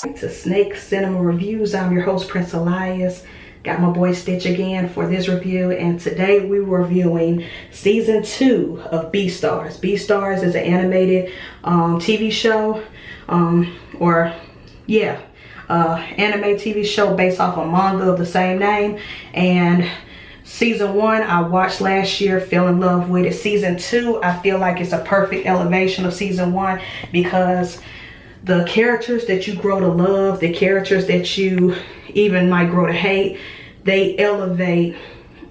To Snake Cinema Reviews. I'm your host, Prince Elias. Got my boy Stitch again for this review, and today we're reviewing season 2 of Beastars. Beastars is an animated TV show, anime TV show based off a manga of the same name. And season 1 I watched last year, fell in love with it. Season 2 I feel like it's a perfect elevation of season 1 because the characters that you grow to love, the characters that you even might grow to hate, they elevate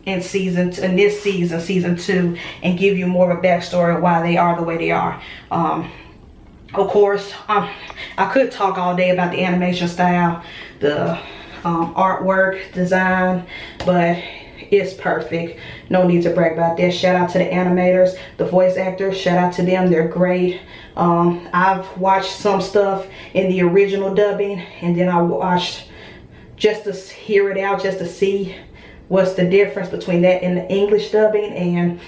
in season 2, and give you more of a backstory of why they are the way they are. Of course, I could talk all day about the animation style, the artwork, design, but it's perfect. No need to brag about that. Shout out to the animators, the voice actors, shout out to them, they're great. I've watched some stuff in the original dubbing, and then I watched just to hear it out, just to see what's the difference between that and the English dubbing, and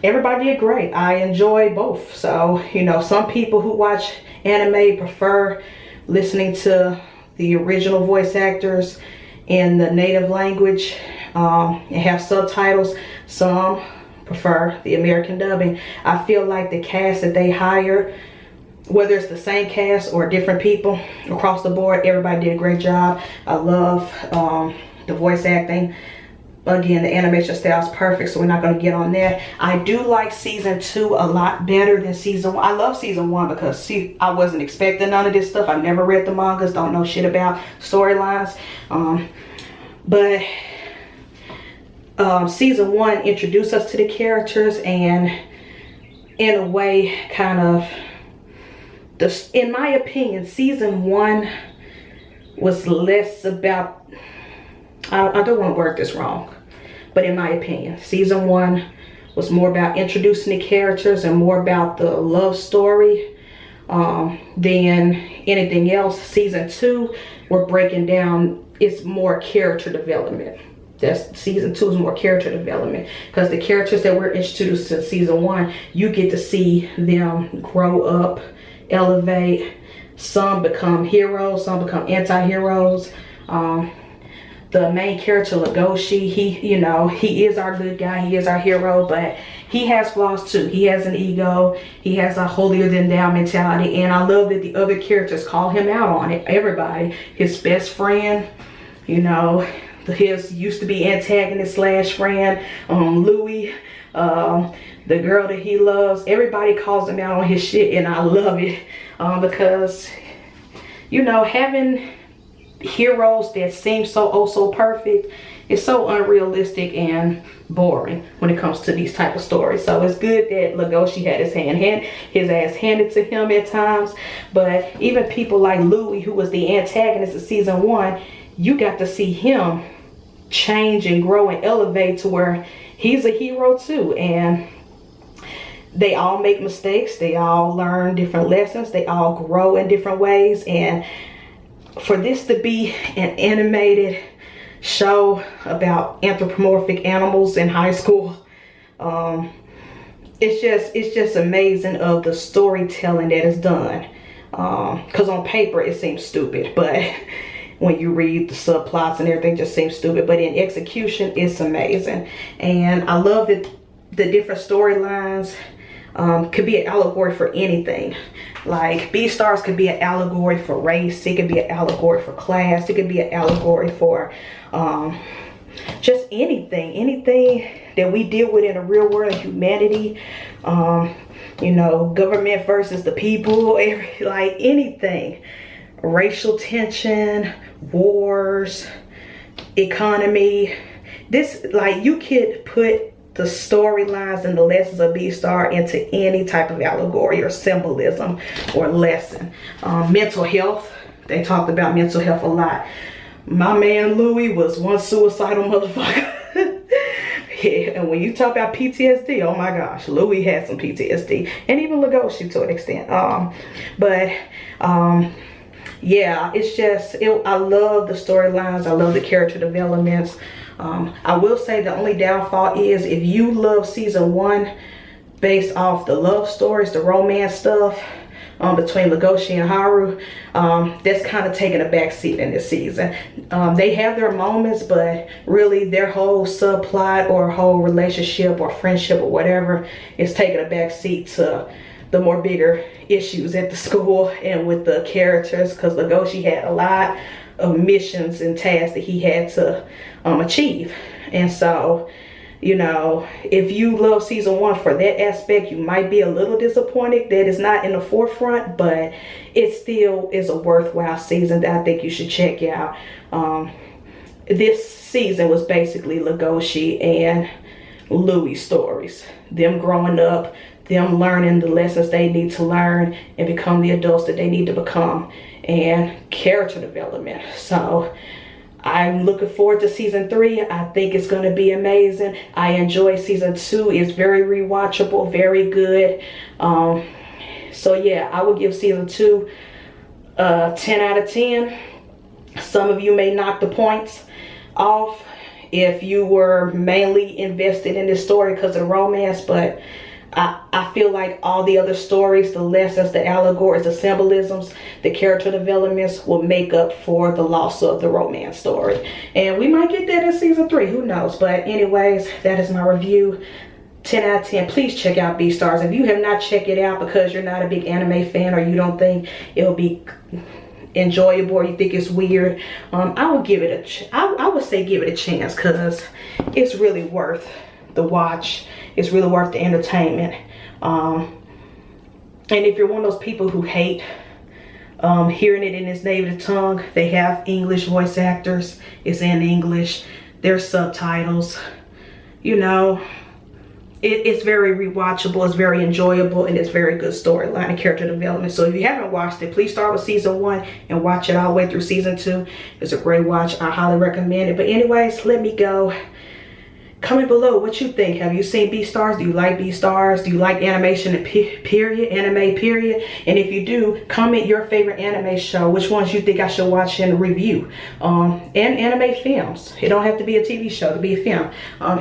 everybody did great. I enjoy both. So, you know, some people who watch anime prefer listening to the original voice actors in the native language and have subtitles. Some prefer the American dubbing. I feel like the cast that they hired, whether it's the same cast or different people across the board, everybody did a great job. I love the voice acting. Again, the animation style is perfect, so we're not going to get on that. I do like season 2 a lot better than season 1. I love season 1 because I wasn't expecting none of this stuff. I never read the mangas, don't know shit about storylines. But season 1 introduced us to the characters, and in a way kind of, in my opinion, season 1 was less about, I don't want to word this wrong, but in my opinion, season 1 was more about introducing the characters and more about the love story than anything else. Season 2, we're breaking down, it's more character development. Season 2 is more character development, because the characters that were introduced in season 1, you get to see them grow up, elevate. Some become heroes, some become anti-heroes. The main character, Legoshi, he is our good guy, he is our hero, but he has flaws too. He has an ego, he has a holier than thou mentality, and I love that the other characters call him out on it. Everybody, his best friend, his used to be antagonist slash friend, Louis, the girl that he loves, everybody calls him out on his shit, and I love it because, having heroes that seem so perfect is so unrealistic and boring when it comes to these type of stories. So it's good that Legoshi had his ass handed to him at times, but even people like Louis, who was the antagonist of season 1, you got to see him change and grow and elevate to where he's a hero too. And they all make mistakes, they all learn different lessons, they all grow in different ways. And for this to be an animated show about anthropomorphic animals in high school, it's just amazing of the storytelling that is done, because on paper it seems stupid, but when you read the subplots and everything, just seems stupid, but in execution it's amazing. And I love that the different storylines could be an allegory for anything. Like Beastars could be an allegory for race, it could be an allegory for class, it could be an allegory for just anything that we deal with in the real world of humanity. Government versus the people, like anything. Racial tension, wars, economy. This, like, you could put the storylines and the lessons of Beastar into any type of allegory or symbolism or lesson. Mental health, they talked about mental health a lot. My man Louis was one suicidal motherfucker. Yeah, and when you talk about PTSD, oh my gosh, Louis had some PTSD, and even Legoshi to an extent. Yeah, it's just, I love the storylines, I love the character developments. I will say the only downfall is, if you love season 1 based off the love stories, the romance stuff, between Legoshi and Haru, that's kind of taking a backseat in this season. They have their moments, but really their whole subplot or whole relationship or friendship or whatever is taking a backseat to the more bigger issues at the school and with the characters, because Legoshi had a lot of missions and tasks that he had to achieve. And so, you know, if you love season 1 for that aspect, you might be a little disappointed that it's not in the forefront, but it still is a worthwhile season that I think you should check out. This season was basically Legoshi and Louis stories, them growing up, them learning the lessons they need to learn and become the adults that they need to become, and character development. So I'm looking forward to season 3. I think it's going to be amazing. I enjoy season 2. It's very rewatchable, very good. So yeah, I would give season 2 10 out of 10. Some of you may knock the points off if you were mainly invested in this story because of romance, but I feel like all the other stories, the lessons, the allegories, the symbolisms, the character developments will make up for the loss of the romance story. And we might get that in season 3, who knows? But anyways, that is my review. 10 out of 10. Please check out Beastars. If you have not checked it out because you're not a big anime fan or you don't think it'll be enjoyable or you think it's weird, I would give it I would say give it a chance, because it's really worth the watch. It's really worth the entertainment. And if you're one of those people who hate hearing it in its native tongue, they have English voice actors. It's in English. There's subtitles. You know, it's very rewatchable. It's very enjoyable, and it's very good storyline and character development. So if you haven't watched it, please start with season 1 and watch it all the way through season 2. It's a great watch. I highly recommend it. But anyways, let me go. Comment below what you think. Have you seen Beastars? Do you like Beastars? Do you like animation period, anime period? And if you do, comment your favorite anime show, which ones you think I should watch and review. And anime films. It don't have to be a TV show to be a film.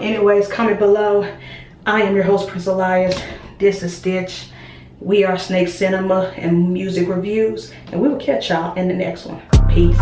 Anyways, comment below. I am your host, Prince Elias. This is Stitch. We are Snake Cinema and Music Reviews, and we will catch y'all in the next one. Peace.